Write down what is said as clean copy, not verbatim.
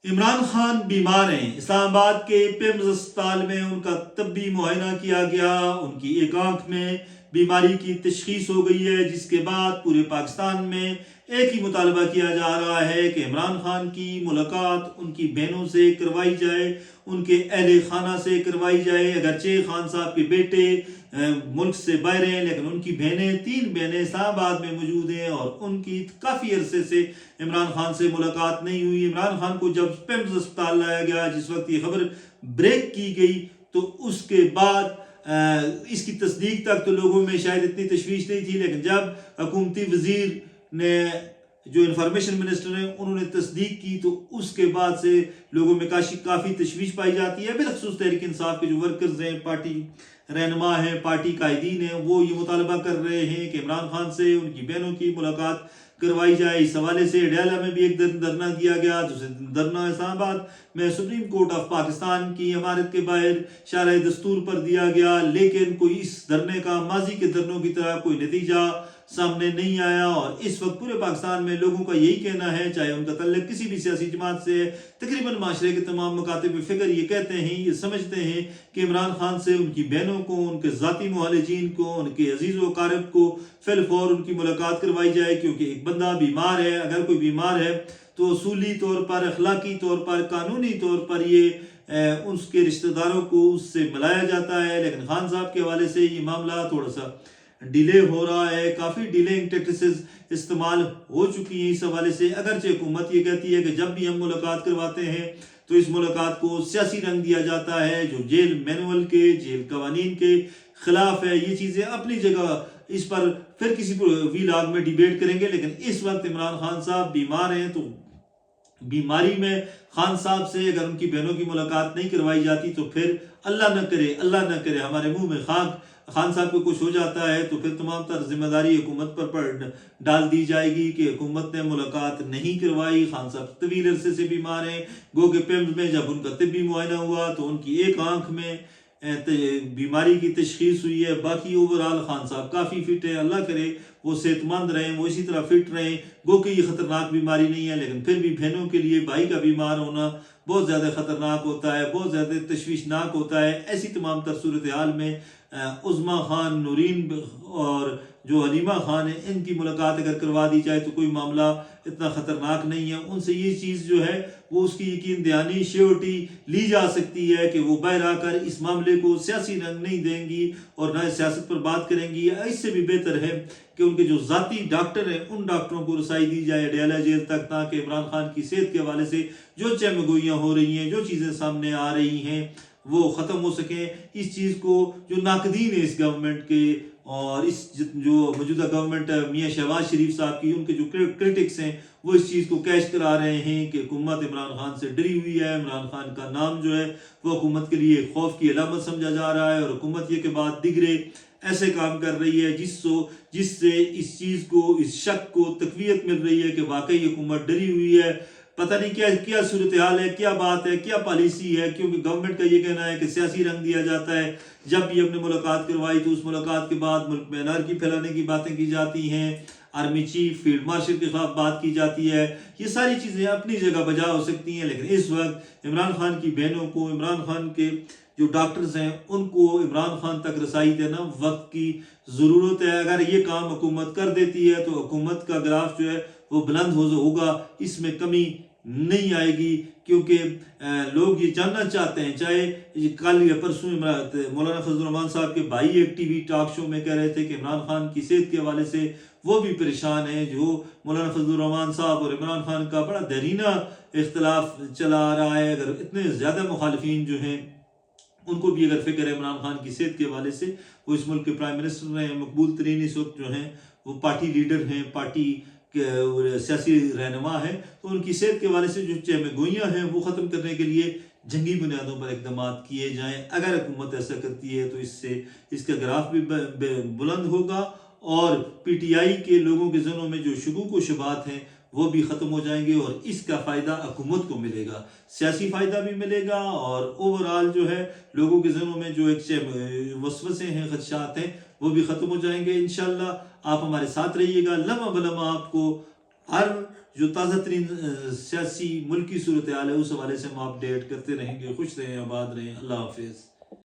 عمران خان بیمار ہیں۔ اسلام آباد کے پیمز اسپتال میں ان کا طبی معائنہ کیا گیا، ان کی ایک آنکھ میں بیماری کی تشخیص ہو گئی ہے، جس کے بعد پورے پاکستان میں ایک ہی مطالبہ کیا جا رہا ہے کہ عمران خان کی ملاقات ان کی بہنوں سے کروائی جائے، ان کے اہل خانہ سے کروائی جائے۔ اگرچہ خان صاحب کے بیٹے ملک سے باہر ہیں، لیکن ان کی بہنیں 3 بہنیں اسلام آباد میں موجود ہیں اور ان کی کافی عرصے سے عمران خان سے ملاقات نہیں ہوئی۔ عمران خان کو جب پیمز اسپتال لایا گیا، جس وقت یہ خبر بریک کی گئی، تو اس کے بعد اس کی تصدیق تک تو لوگوں میں شاید اتنی تشویش نہیں تھی، لیکن جب حکومتی وزیر نے جو انفارمیشن منسٹر ہیں انہوں نے تصدیق کی، تو اس کے بعد سے لوگوں میں کافی تشویش پائی جاتی ہے۔ بالخصوص تحریک انصاف کے جو ورکرز ہیں، پارٹی رہنما ہیں، پارٹی قائدین ہیں، وہ یہ مطالبہ کر رہے ہیں کہ عمران خان سے ان کی بہنوں کی ملاقات کروائی جائے۔ اس حوالے سے ڈیالہ میں بھی ایک دھرنا دیا گیا، دوسرے دھرنا اسلام آباد میں سپریم کورٹ آف پاکستان کی عمارت کے باہر شارع دستور پر دیا گیا، لیکن کوئی اس دھرنے کا ماضی کے دھرنوں کی طرح کوئی نتیجہ سامنے نہیں آیا۔ اور اس وقت پورے پاکستان میں لوگوں کا یہی کہنا ہے، چاہے ان کا تعلق کسی بھی سیاسی جماعت سے ہے، تقریباً معاشرے کے تمام مکاتب فکر یہ کہتے ہیں، یہ سمجھتے ہیں کہ عمران خان سے ان کی بہنوں کو، ان کے ذاتی معالجین کو، ان کے عزیز و اقارب کو فی الفور ان کی ملاقات کروائی جائے، کیونکہ ایک بندہ بیمار ہے۔ اگر کوئی بیمار ہے تو اصولی طور پر، اخلاقی طور پر، قانونی طور پر یہ اس کے رشتہ داروں کو اس سے ملایا جاتا ہے، لیکن خان صاحب کے حوالے سے یہ معاملہ تھوڑا سا ڈیلے ہو رہا ہے، کافی ڈیلنگ ٹیکٹکس استعمال ہو چکی ہیں اس حوالے سے۔ اگرچہ حکومت یہ کہتی ہے کہ جب بھی ہم ملاقات کرواتے ہیں تو اس ملاقات کو سیاسی رنگ دیا جاتا ہے، جو جیل مینول کے، جیل قوانین کے خلاف ہے۔ یہ چیزیں اپنی جگہ، اس پر پھر کسی ویلاگ میں ڈیبیٹ کریں گے، لیکن اس وقت عمران خان صاحب بیمار ہیں، تو بیماری میں خان صاحب سے اگر ان کی بہنوں کی ملاقات نہیں کروائی جاتی تو پھر اللہ نہ کرے ہمارے منہ میں خاک، خان صاحب کو کچھ ہو جاتا ہے تو پھر تمام تر ذمہ داری حکومت پر ڈال دی جائے گی کہ حکومت نے ملاقات نہیں کروائی۔ خان صاحب طویل عرصے سے بیمار ہیں، گو کہ پیمز میں جب ان کا طبی معائنہ ہوا تو ان کی ایک آنکھ میں بیماری کی تشخیص ہوئی ہے۔ باقی اوورال خان صاحب کافی فٹ ہے، اللہ کرے وہ صحت مند رہیں، وہ اسی طرح فٹ رہیں۔ گو کہ یہ خطرناک بیماری نہیں ہے، لیکن پھر بھی بہنوں کے لیے بھائی کا بیمار ہونا بہت زیادہ خطرناک ہوتا ہے، بہت زیادہ تشویشناک ہوتا ہے۔ ایسی تمام تر صورتحال میں عظمیٰ خان، نورین اور جو حلیمہ خان ہیں، ان کی ملاقات اگر کروا دی جائے تو کوئی معاملہ اتنا خطرناک نہیں ہے۔ ان سے یہ چیز جو ہے وہ اس کی یقین دہانی، شیورٹی لی جا سکتی ہے کہ وہ باہر آ کر اس معاملے کو سیاسی رنگ نہیں دیں گی اور نہ سیاست پر بات کریں گی۔ اس سے بھی بہتر ہے کہ ان کے جو ذاتی ڈاکٹر ہیں ان ڈاکٹروں کو رسائی دی جائے ڈیالہ جیل تک، تاکہ عمران خان کی صحت کے حوالے سے جو چمگوئیاں ہو رہی ہیں، جو چیزیں سامنے آ رہی ہیں، وہ ختم ہو سکیں۔ اس چیز کو جو ناقدین ہیں اس گورنمنٹ کے اور اس جو موجودہ گورنمنٹ میاں شہباز شریف صاحب کی، ان کے جو کرٹکس ہیں وہ اس چیز کو کیش کرا رہے ہیں کہ حکومت عمران خان سے ڈری ہوئی ہے، عمران خان کا نام جو ہے وہ حکومت کے لیے خوف کی علامت سمجھا جا رہا ہے، اور حکومت یہ کے بعد دیگرے ایسے کام کر رہی ہے جس سے اس چیز کو، اس شک کو تقویت مل رہی ہے کہ واقعی حکومت ڈری ہوئی ہے۔ پتہ نہیں کیا صورتحال ہے، کیا بات ہے، کیا پالیسی ہے، کیونکہ گورنمنٹ کا یہ کہنا ہے کہ سیاسی رنگ دیا جاتا ہے۔ جب بھی ہم نے ملاقات کروائی تو اس ملاقات کے بعد ملک میں انارکی پھیلانے کی باتیں کی جاتی ہیں، army chief, field marshal K خلاف بات کی جاتی ہے۔ یہ ساری چیزیں اپنی جگہ بجا ہو سکتی ہیں، لیکن اس وقت عمران خان کی بہنوں کو، عمران خان کے جو ڈاکٹرز ہیں ان کو عمران خان تک رسائی دینا وقت کی ضرورت ہے۔ اگر یہ کام حکومت کر دیتی ہے تو حکومت کا گراف جو ہے وہ بلند ہوگا، اس میں کمی نہیں آئے گی، کیونکہ لوگ یہ جاننا چاہتے ہیں۔ چاہے کل یا پرسوں مولانا فضل الرحمان صاحب کے بھائی ایک ٹی وی ٹاک شو میں کہہ رہے تھے کہ عمران خان کی صحت کے حوالے سے وہ بھی پریشان ہیں، جو مولانا فضل الرحمان صاحب اور عمران خان کا بڑا دیرینہ اختلاف چلا آ رہا ہے۔ اگر اتنے زیادہ مخالفین جو ہیں ان کو بھی اگر فکر ہے عمران خان کی صحت کے حوالے سے، وہ اس ملک کے پرائم منسٹر ہیں، مقبول ترین اس وقت جو ہیں وہ پارٹی لیڈر ہیں، پارٹی سیاسی رہنما ہیں، تو ان کی صحت کے حوالے سے جو چہمگوئیاں ہیں وہ ختم کرنے کے لیے جنگی بنیادوں پر اقدامات کیے جائیں۔ اگر حکومت ایسا کرتی ہے تو اس کا گراف بھی بلند ہوگا، اور پی ٹی آئی کے لوگوں کے ذہنوں میں جو شکوک و شبہات ہیں وہ بھی ختم ہو جائیں گے، اور اس کا فائدہ حکومت کو ملے گا، سیاسی فائدہ بھی ملے گا، اور اوورال جو ہے لوگوں کے ذہنوں میں جو ایک وسوسے ہیں، خدشات ہیں، وہ بھی ختم ہو جائیں گے۔ انشاءاللہ آپ ہمارے ساتھ رہیے گا، لمحہ بلمحہ آپ کو ہر جو تازہ ترین سیاسی ملکی صورتحال ہے اس حوالے سے ہم اپڈیٹ کرتے رہیں گے. خوش رہیں، آباد رہیں. اللہ حافظ.